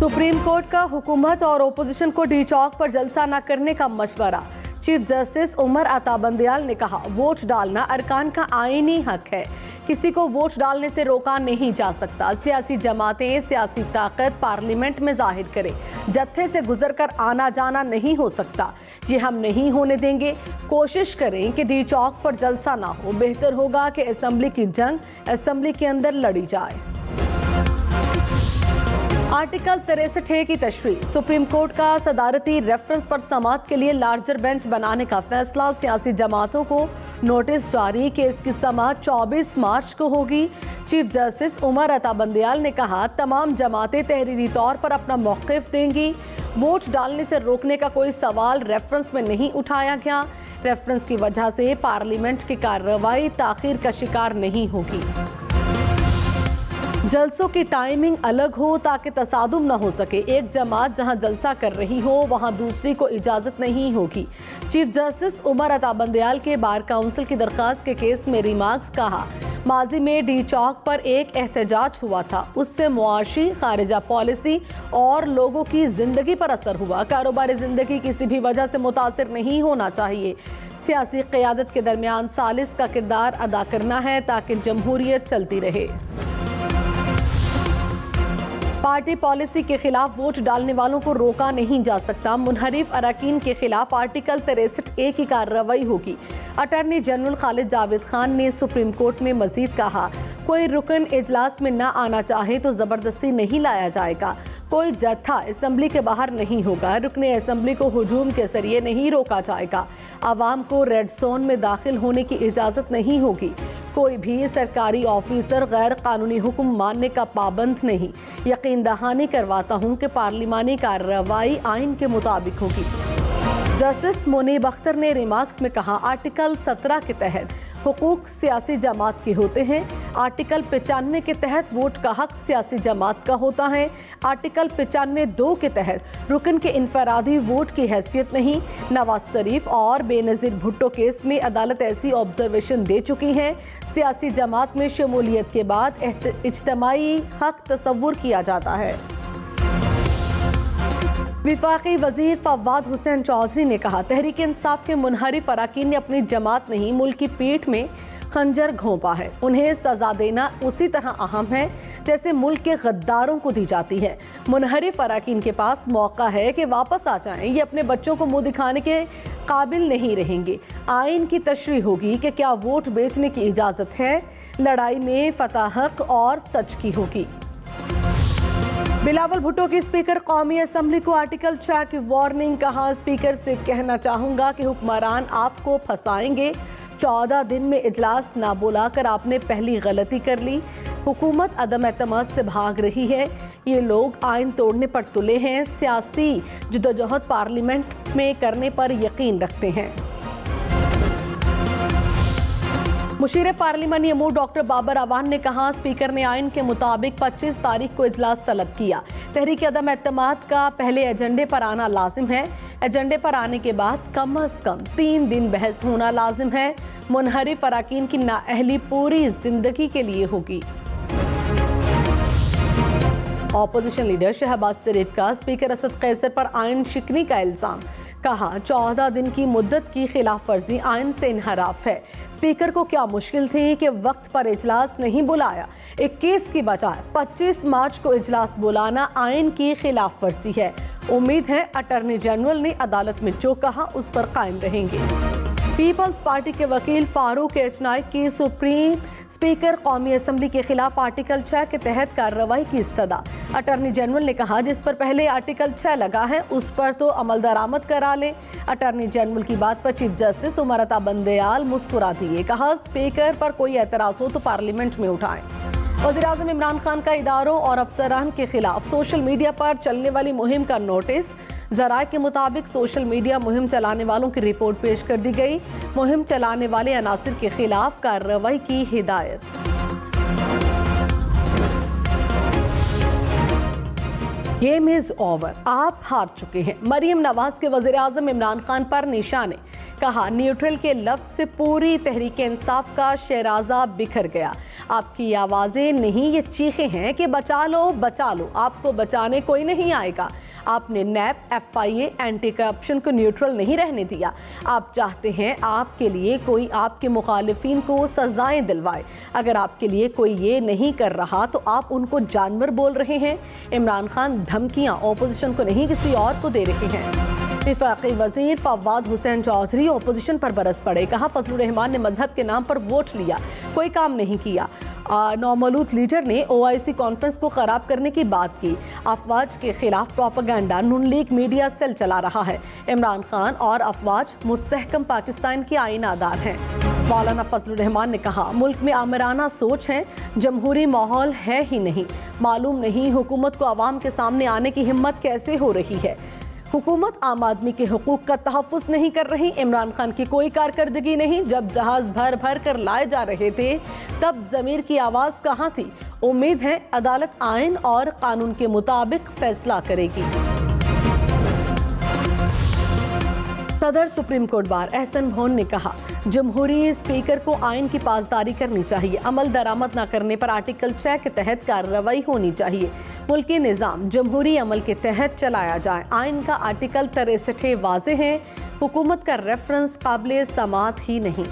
Supreme court का हुकूमत और ओपोजिशन को डी चौक पर जलसा न करने का मशवरा। चीफ जस्टिस उमर अता बंदयाल ने कहा, वोट डालना अरकान का आईनी हक है, किसी को वोट डालने से रोका नहीं जा सकता। सियासी जमातें सियासी ताकत पार्लियामेंट में जाहिर करें, जत्थे से गुजरकर आना जाना नहीं हो सकता, ये हम नहीं होने देंगे। कोशिश करें कि डी चौक पर जलसा ना हो। बेहतर होगा कि असेंबली की जंग असेंबली के अंदर लड़ी जाए। आर्टिकल 63 की तशरीह। सुप्रीम कोर्ट का सदारती रेफरेंस पर समाअत के लिए लार्जर बेंच बनाने का फैसला। सियासी जमातों को नोटिस जारी कि इसकी समाअत 24 मार्च को होगी। चीफ जस्टिस उमर अता बंदयाल ने कहा, तमाम जमातें तहरीरी तौर पर अपना मौक़िफ़ देंगी। वोट डालने से रोकने का कोई सवाल रेफरेंस में नहीं उठाया गया। रेफरेंस की वजह से पार्लियामेंट की कार्रवाई ताख़ीर का शिकार नहीं होगी। जलसों की टाइमिंग अलग हो ताकि तसादुम न हो सके। एक जमात जहां जलसा कर रही हो वहां दूसरी को इजाज़त नहीं होगी। चीफ जस्टिस उमर अता बंदयाल के बार काउंसिल की दरख्वास्त के केस में रिमार्क्स कहा, माजी में डी चौक पर एक एहतजाज हुआ था, उससे मुआशी खारिजा पॉलिसी और लोगों की ज़िंदगी पर असर हुआ। कारोबारी ज़िंदगी किसी भी वजह से मुतासिर नहीं होना चाहिए। सियासी क़यादत के दरमियान सालिस का किरदार अदा करना है ताकि जमहूरियत चलती रहे। पार्टी पॉलिसी के खिलाफ वोट डालने वालों को रोका नहीं जा सकता। मुनहरिफ अरकान के खिलाफ आर्टिकल 63A की कार्रवाई होगी। अटॉर्नी जनरल खालिद जावेद खान ने सुप्रीम कोर्ट में मजीद कहा, कोई रुकन इजलास में न आना चाहे तो ज़बरदस्ती नहीं लाया जाएगा। कोई जत्था असेंबली के बाहर नहीं होगा। रुकने असेंबली को हुजूम के जरिए नहीं रोका जाएगा। आवाम को रेड जोन में दाखिल होने की इजाज़त नहीं होगी। कोई भी सरकारी ऑफिसर गैर कानूनी हुक्म मानने का पाबंद नहीं। यकीन दहानी करवाता हूँ कि पार्लिमानी कार्रवाई आइन के मुताबिक होगी। जस्टिस मुनीब अख्तर ने रिमार्क्स में कहा, आर्टिकल 17 के तहत हुकूक सियासी जमात के होते हैं। आर्टिकल 95 के तहत वोट का हक सियासी जमात का होता है। आर्टिकल 95(2) के तहत रुकन के इनफरादी वोट की हैसियत नहीं। नवाज शरीफ और बेनज़ीर भुट्टो केस में अदालत ऐसी ऑब्जर्वेशन दे चुकी है। सियासी जमात में शमूलियत के बाद इज्तिमाई हक तस्वुर किया जाता है। विफाकी वजीर फवाद हुसैन चौधरी ने कहा, तहरीक इंसाफ के मुनहरिफ अरकान ने अपनी जमात नहीं मुल्क की पीठ में खंजर घोंपा है। उन्हें सजा देना उसी तरह अहम है जैसे मुल्क के गद्दारों को दी जाती है। मुनहरिफ अरकान के पास मौका है कि वापस आ जाएं। ये अपने बच्चों को मुंह दिखाने के काबिल नहीं रहेंगे। आइन की तशरीह होगी कि क्या वोट बेचने की इजाज़त है। लड़ाई में फतह हक और सच की होगी। बिलावल भुट्टो की स्पीकर कौमी असम्बली को आर्टिकल 6 की वार्निंग। कहा, स्पीकर से कहना चाहूँगा कि हुक्मरान आपको फंसाएंगे। 14 दिन में इजलास ना बुलाकर आपने पहली गलती कर ली। हुकूमत अदम एतमाद से भाग रही है। ये लोग आइन तोड़ने पर तुले हैं। सियासी जदोजहद पार्लियामेंट में करने पर यकीन रखते हैं। मुशीर पार्लिमानी अमूर डॉक्टर बाबर अवान ने कहा, स्पीकर ने आइन के मुताबिक 25 तारीख को इजलास तलब किया। तहरीक अदम एतमाद का पहले एजेंडे पर आना लाजिम है। एजेंडे पर आने के बाद कम अज़ कम 3 दिन बहस होना लाजिम है। मुनहरिफ अरकान की नाअहली पूरी जिंदगी के लिए होगी। ऑपोजिशन लीडर शहबाज शरीफ का स्पीकर असद कैसर पर आइन शिकनी का इल्ज़ाम। कहा, 14 दिन की मुद्दत की खिलाफ वर्जी आइन से इनहराफ है। स्पीकर को क्या मुश्किल थी कि वक्त पर इजलास नहीं बुलाया। 21 की बजाय 25 मार्च को इजलास बुलाना आइन की खिलाफ वर्जी है। उम्मीद है अटॉर्नी जनरल ने अदालत में जो कहा उस पर कायम रहेंगे। पीपल्स पार्टी के वकील फारूक एच नाइक की सुप्रीम स्पीकर कौमी असम्बली के खिलाफ आर्टिकल 6 के तहत कार्रवाई की इस्तदा। अटॉर्नी जनरल ने कहा, जिस पर पहले आर्टिकल 6 लगा है उस पर तो अमल दरामद करा ले। अटॉर्नी जनरल की बात पर चीफ जस्टिस उमर अता बंदयाल मुस्कुरा दिए। कहा, स्पीकर पर कोई एतराज़ हो तो पार्लियामेंट में उठाएं। वज़ीर-ए-आज़म इमरान खान का इदारों और अफसरान के खिलाफ सोशल मीडिया पर चलने वाली मुहिम का नोटिस। ज़राए के मुताबिक सोशल मीडिया मुहिम चलाने वालों की रिपोर्ट पेश कर दी गई। मुहिम चलाने वाले अनासिर के खिलाफ कार्रवाई की हिदायत। गेम इज ओवर, आप हार चुके हैं। मरीम नवाज के वज़ीर-ए-आज़म इमरान खान पर निशाने। कहा, न्यूट्रल के लफ्ज़ से पूरी तहरीक इंसाफ का शहराजा बिखर गया। आपकी आवाज़ें नहीं, ये चीखें हैं कि बचा लो, आपको बचाने कोई नहीं आएगा। आपने नैब, FIA, एंटी करप्शन को न्यूट्रल नहीं रहने दिया। आप चाहते हैं आपके लिए कोई आपके मुखालिफिन को सजाएं दिलवाए। अगर आपके लिए कोई ये नहीं कर रहा तो आप उनको जानवर बोल रहे हैं। इमरान खान धमकियां ऑपोजिशन को नहीं किसी और को दे रहे हैं। वफाकी वजीर फवाद हुसैन चौधरी ऑपोजिशन पर बरस पड़े। कहा, फजलुर रहमान ने मजहब के नाम पर वोट लिया, कोई काम नहीं किया। नौमौलूद लीडर ने OIC कॉन्फ्रेंस को खराब करने की बात की। अफवाज के खिलाफ प्रोपेगेंडा नून लीग मीडिया सेल चला रहा है। इमरान खान और अफवाज मुस्तहकम पाकिस्तान के आईनादार हैं। मौलाना फजलुर रहमान ने कहा, मुल्क में आमिराना सोच है, जमहूरी माहौल है ही नहीं। मालूम नहीं हुकूमत को आवाम के सामने आने की हिम्मत कैसे हो रही है। हुकूमत आम आदमी के हुकूक का तहफ़्फ़ुज़ नहीं कर रही। इमरान खान की कोई कारकर्दगी नहीं। जब जहाज़ भर भर कर लाए जा रहे थे तब ज़मीर की आवाज़ कहाँ थी। उम्मीद है अदालत आइन और कानून के मुताबिक फैसला करेगी। सदर सुप्रीम कोर्ट बार एहसन भोन ने कहा, जमहूरी स्पीकर को आइन की पासदारी करनी चाहिए। अमल दरामद न करने पर आर्टिकल 6 के तहत कार्रवाई होनी चाहिए। मुल्की निज़ाम जमहूरी अमल के तहत चलाया जाए। आइन का आर्टिकल 63 वाज़े है। हुकूमत का रेफरेंस काबिल समात ही नहीं।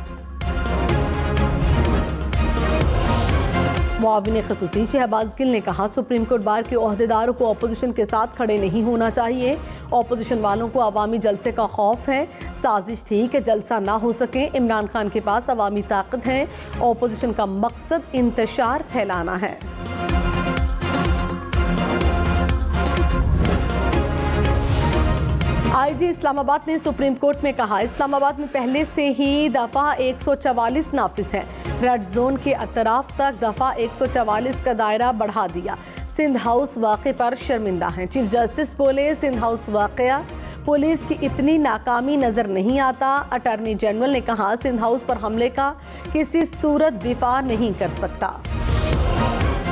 मुआविन ख़ुसूसी शहबाज गिल ने कहा, सुप्रीम कोर्ट बार के ओहदेदारों को अपोजिशन के साथ खड़े नहीं होना चाहिए। अपोजिशन वालों को अवामी जलसे का खौफ है। साजिश थी कि जलसा ना हो सके। इमरान खान के पास अवामी ताकत है। अपोजिशन का मकसद इंतशार फैलाना है। IG इस्लामाबाद ने सुप्रीम कोर्ट में कहा, इस्लामाबाद में पहले से ही दफ़ा 144 नाफिज है। रेड जोन के अतराफ तक दफ़ा 144 का दायरा बढ़ा दिया। सिंध हाउस वाक़े पर शर्मिंदा हैं। चीफ जस्टिस बोले, सिंध हाउस वाक़या पुलिस की इतनी नाकामी नज़र नहीं आता। अटॉर्नी जनरल ने कहा, सिंध हाउस पर हमले का किसी सूरत दिफा नहीं कर सकता।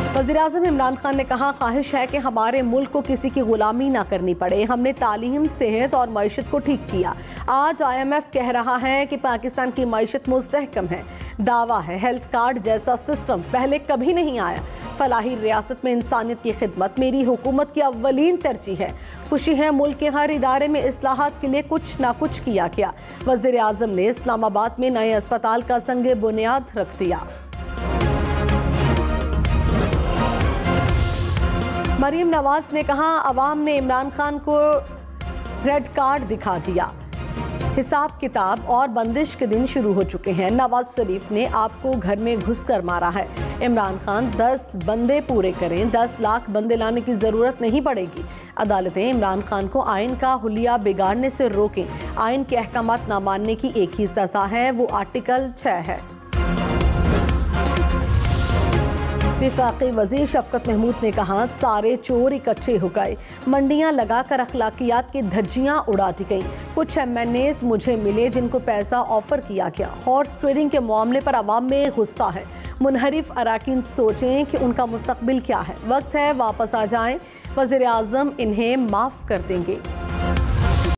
वज़ीर-ए-आज़म इमरान खान ने कहा, ख्वाहिश है कि हमारे मुल्क को किसी की गुलामी ना करनी पड़े। हमने तालीम, सेहत और मईशत को ठीक किया। आज IMF कह रहा है कि पाकिस्तान की मईशत मुस्तहकम है। दावा है हेल्थ कार्ड जैसा सिस्टम पहले कभी नहीं आया। फलाही रियासत में इंसानियत की खिदमत मेरी हुकूमत की अव्वलीन तरजीह है। खुशी है मुल्क के हर इदारे में इस्लाहात के लिए कुछ ना कुछ किया गया। वज़ीर-ए-आज़म ने इस्लामाबाद में नए अस्पताल का संगे बुनियाद रख दिया। मरीम नवाज ने कहा, अवाम ने इमरान खान को रेड कार्ड दिखा दिया। हिसाब किताब और बंदिश के दिन शुरू हो चुके हैं। नवाज शरीफ ने आपको घर में घुसकर मारा है। इमरान खान 10 बंदे पूरे करें, 10 लाख बंदे लाने की ज़रूरत नहीं पड़ेगी। अदालतें इमरान खान को आइन का हुलिया बिगाड़ने से रोकें। आइन के अहकामात ना मानने की एक ही सज़ा है, वो आर्टिकल 6 है। वफाकी वज़ीर शफकत महमूद ने कहा, सारे चोर इकट्ठे हो गए। मंडियां लगाकर अखलाकियात की धज्जियां उड़ा दी गईं। कुछ MNAs मुझे मिले जिनको पैसा ऑफर किया गया। हॉर्स ट्रेडिंग के मामले पर अवाम में गुस्सा है। मुनहरिफ अराकीन सोचें कि उनका मुस्तकबिल क्या है। वक्त है वापस आ जाएं। वज़ीर-ए-आज़म इन्हें माफ़ कर देंगे।